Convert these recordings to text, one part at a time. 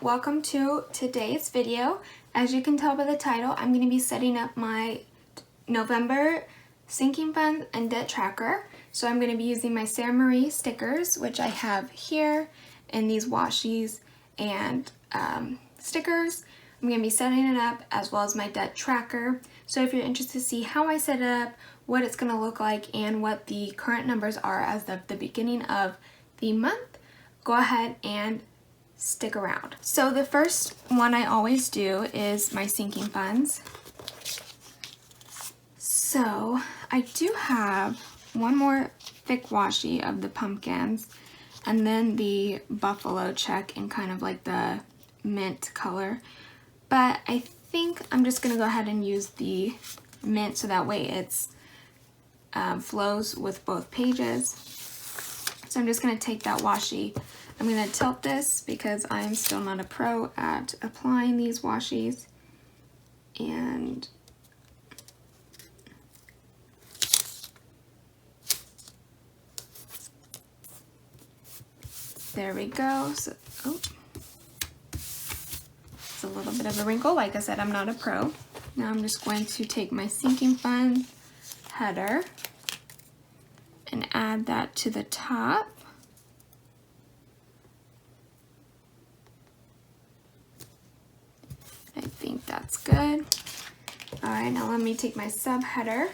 welcome to today's video. As you can tell by the title, I'm going to be setting up my November sinking fund and debt tracker. So I'm going to be using my Sarah Marie stickers, which I have here, and these washies and stickers. I'm going to be setting it up as well as my debt tracker. So if you're interested to see how I set it up, what it's going to look like, and what the current numbers are as of the beginning of the month, go ahead and stick around. So the first one I always do is my sinking funds. So I do have one more thick washi of the pumpkins and then the buffalo check in kind of like the mint color. But I think I'm just gonna go ahead and use the mint so that way it's flows with both pages. So I'm just gonna take that washi. I'm going to tilt this because I'm still not a pro at applying these washies. And there we go. So, it's a little bit of a wrinkle. Like I said, I'm not a pro. Now I'm just going to take my sinking fund header and add that to the top. I think that's good. All right, now let me take my subheader.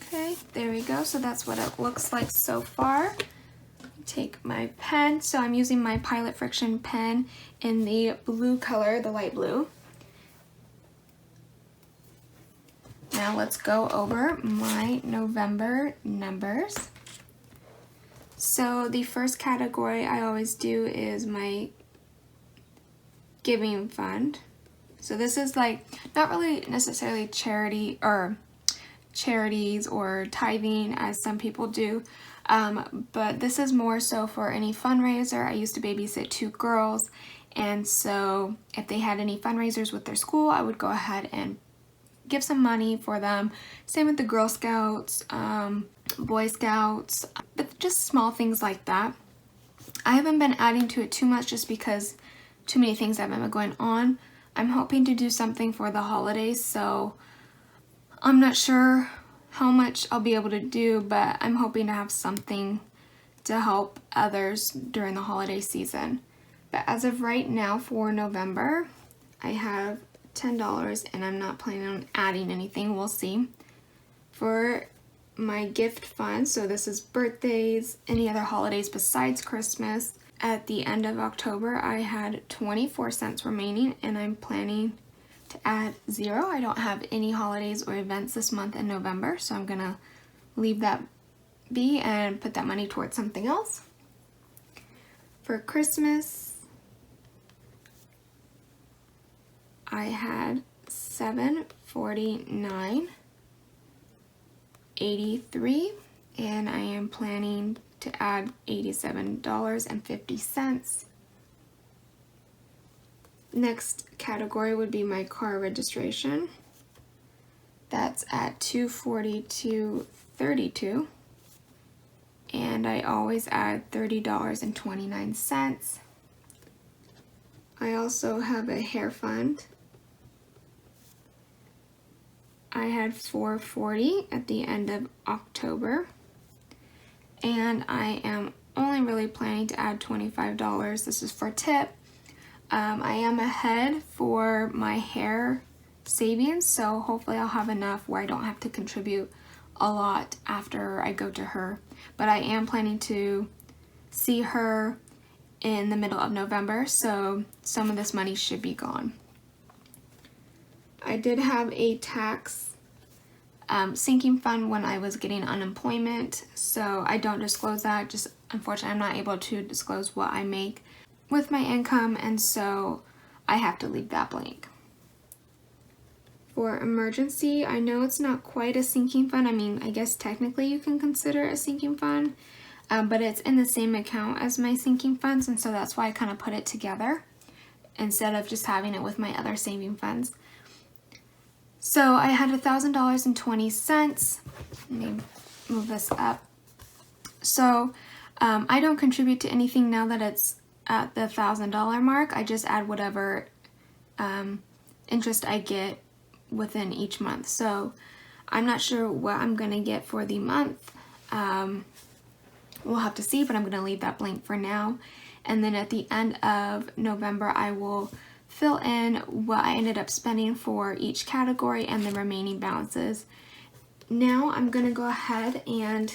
Okay, there we go. So that's what it looks like so far. Take my pen. So I'm using my Pilot Friction pen in the blue color, the light blue. Now let's go over my November numbers. So the first category I always do is my giving fund. So this is like not really necessarily charity or charities or tithing as some people do, but this is more so for any fundraiser. I used to babysit 2 girls, and so if they had any fundraisers with their school, I would go ahead and give some money for them. Same with the Girl Scouts, Boy Scouts, but just small things like that. I haven't been adding to it too much just because too many things have been going on. I'm hoping to do something for the holidays, so I'm not sure how much I'll be able to do, but I'm hoping to have something to help others during the holiday season. But as of right now for November, I have $10 and I'm not planning on adding anything. We'll see. For my gift fund, so this is birthdays, any other holidays besides Christmas, at the end of October I had 24 cents remaining and I'm planning to add 0. I don't have any holidays or events this month in November, so I'm gonna leave that be and put that money towards something else. For Christmas, I had $749.83 and I am planning to add $87.50. Next category would be my car registration. That's at $242.32 and I always add $30.29. I also have a hair fund. I had $440 at the end of October, and I am only really planning to add $25. This is for tip. I am ahead for my hair savings, so hopefully I'll have enough where I don't have to contribute a lot after I go to her. But I am planning to see her in the middle of November, so some of this money should be gone. I did have a tax sinking fund when I was getting unemployment, so I don't disclose that. Just unfortunately I'm not able to disclose what I make with my income, and so I have to leave that blank. For emergency, I know it's not quite a sinking fund. I mean, I guess technically you can consider it a sinking fund, but it's in the same account as my sinking funds, and so that's why I kind of put it together. instead of just having it with my other saving funds. So I had $1,000.20. Let me move this up. So I don't contribute to anything now that it's at the $1,000 mark. I just add whatever interest I get within each month. So I'm not sure what I'm gonna get for the month. We'll have to see, but I'm gonna leave that blank for now. And then at the end of November, I will fill in what I ended up spending for each category and the remaining balances. Now I'm gonna go ahead and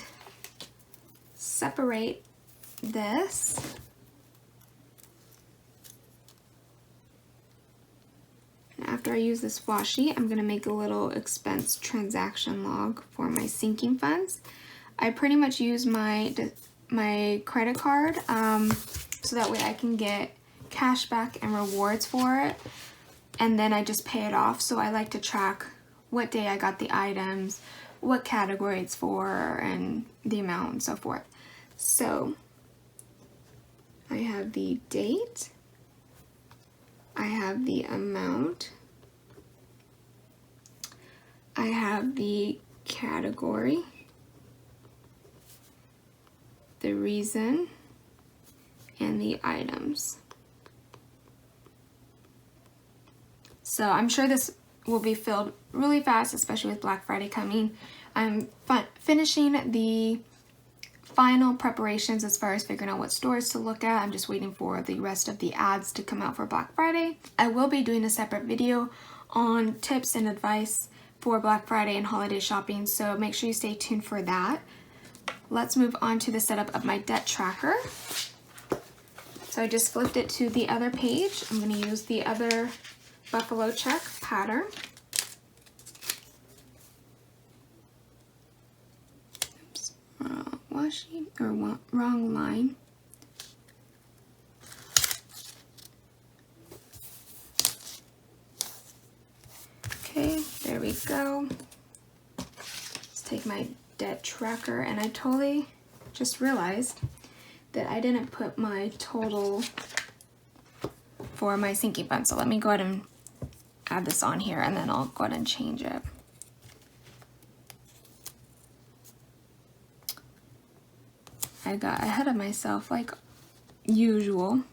separate this. And after I use this washi, I'm gonna make a little expense transaction log for my sinking funds. I pretty much use my credit card so that way I can get cash back and rewards for it, and then I just pay it off. So I like to track what day I got the items, what category it's for, and the amount and so forth. So I have the date, I have the amount, I have the category, the reason, and the items. So I'm sure this will be filled really fast, especially with Black Friday coming. I'm finishing the final preparations as far as figuring out what stores to look at. I'm just waiting for the rest of the ads to come out for Black Friday. I will be doing a separate video on tips and advice for Black Friday and holiday shopping, so make sure you stay tuned for that. Let's move on to the setup of my debt tracker. So I just flipped it to the other page. I'm going to use the other buffalo check pattern. Oops, washi or wrong line. Okay, there we go. Let's take my debt tracker, and I totally just realized that I didn't put my total for my sinking fund. So let me go ahead and add this on here, and then I'll go ahead and change it. I got ahead of myself like usual.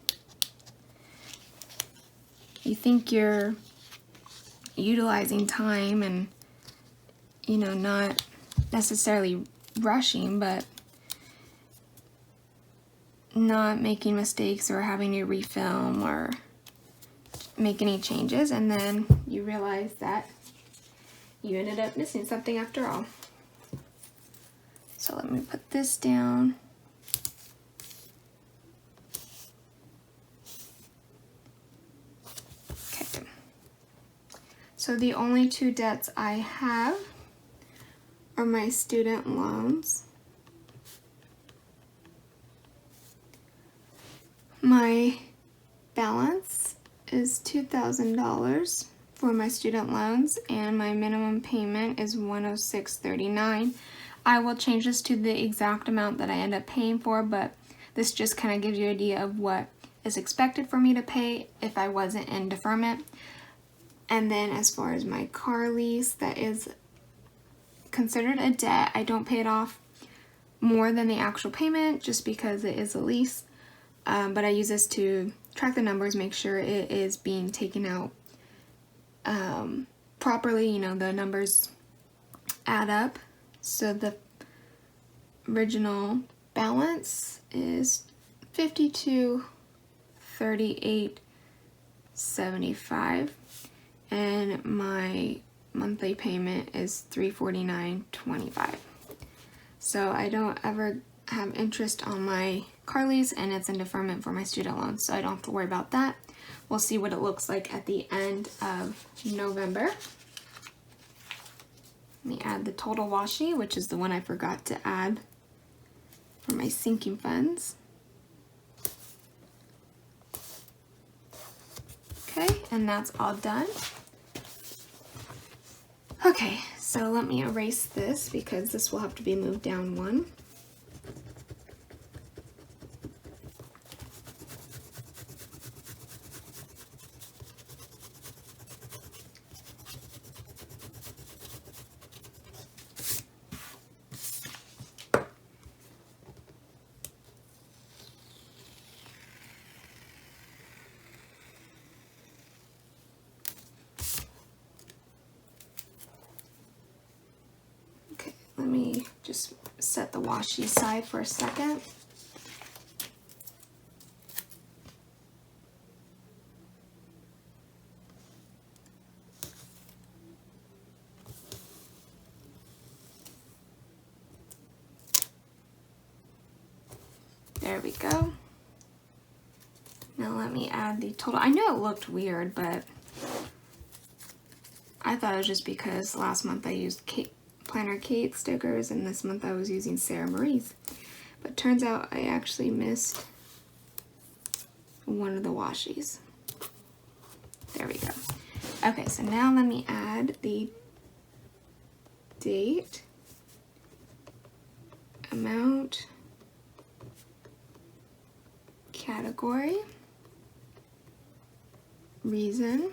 You think you're utilizing time and, you know, not necessarily rushing, but not making mistakes or having to refilm or make any changes, and then you realize that you ended up missing something after all. So let me put this down. Okay. So the only two debts I have are my student loans. My balance is $2,000 for my student loans, and my minimum payment is $106.39. I will change this to the exact amount that I end up paying for, but this just kind of gives you an idea of what is expected for me to pay if I wasn't in deferment. And then as far as my car lease, that is considered a debt. I don't pay it off more than the actual payment just because it is a lease. But I use this to track the numbers, make sure it is being taken out properly, you know, the numbers add up. So the original balance is $52.38.75, and my monthly payment is $349.25. So I don't ever have interest on my car lease, and it's in deferment for my student loans, so I don't have to worry about that. We'll see what it looks like at the end of November. Let me add the total washi, which is the one I forgot to add for my sinking funds. Okay, and that's all done. Okay, so let me erase this because this will have to be moved down one. let me just set the washi aside for a second. There we go. Now let me add the total. I know it looked weird, but I thought it was just because last month I used Planner Kate stickers and this month I was using Sarah Marie's. But turns out I actually missed one of the washies. There we go. Okay, so now let me add the date, amount, category, reason,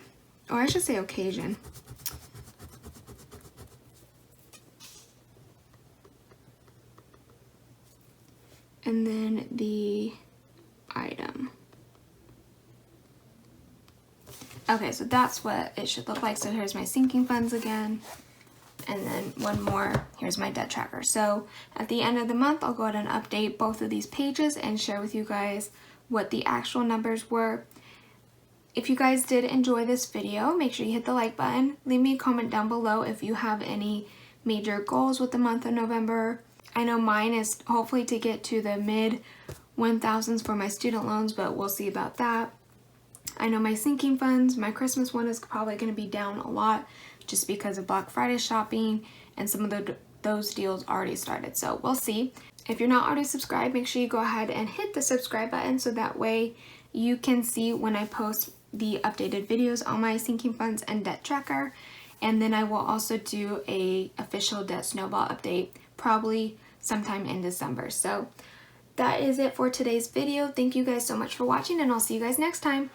or I should say occasion. And then the item. Okay, so that's what it should look like. So here's my sinking funds again. And then one more, here's my debt tracker. So at the end of the month, I'll go ahead and update both of these pages and share with you guys what the actual numbers were. If you guys did enjoy this video, make sure you hit the like button. Leave me a comment down below if you have any major goals with the month of November. I know mine is hopefully to get to the mid 1000s for my student loans, but we'll see about that. I know my sinking funds, my Christmas one is probably going to be down a lot just because of Black Friday shopping and some of those deals already started. So we'll see. If you're not already subscribed, make sure you go ahead and hit the subscribe button so that way you can see when I post the updated videos on my sinking funds and debt tracker. And then I will also do a official debt snowball update probably sometime in December. So that is it for today's video. Thank you guys so much for watching and I'll see you guys next time.